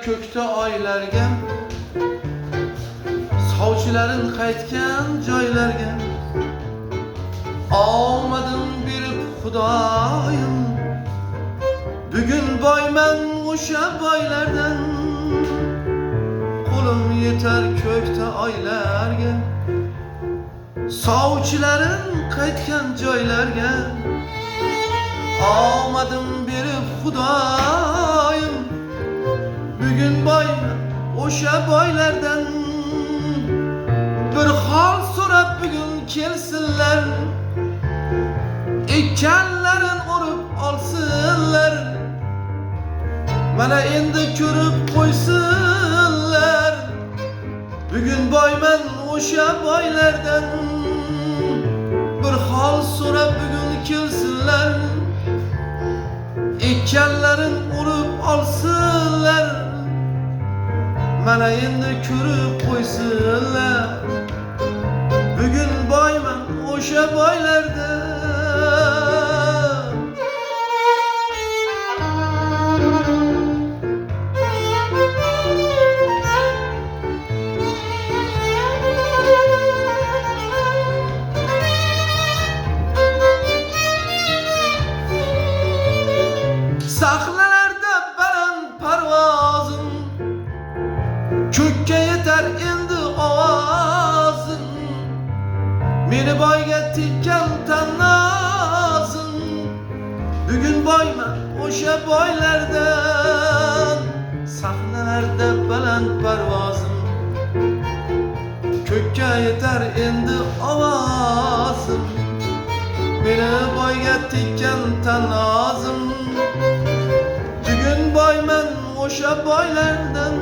kökte oylarga, sovchilarin qaytgan joylarga. Omadim berib Xudoyim, bugun boyman o'sha boylardan. Qo'lim yetar ko'kda oylarga, sovchilarin qaytgan joylarga. Omadim berib Xudoyim, bugun boyman o'sha boylardan. Bir hol so'rab bugun kelsinlar, ekkanlarin urib olsinlar. Mana endi ko'rib qo'ysinlar, bugun boyman o'sha boylardan. Bir hol so'rab bugun kelsinlar, ekkanlarin urib olsinlar. Mana endi ko'rib qo'ysinlar, bugun boyman o'sha boylardan. Sahnalarda baland parvozim, ko'kka yetar endi ovozim. Meni boyga tekkan tannozim, bugun boyman o'sha boylardan. Sahnalarda baland parvozim, ko'kka yetar endi ovozim. Meni boyga tekkan tannozim, bugun boyman o'sha boylardan.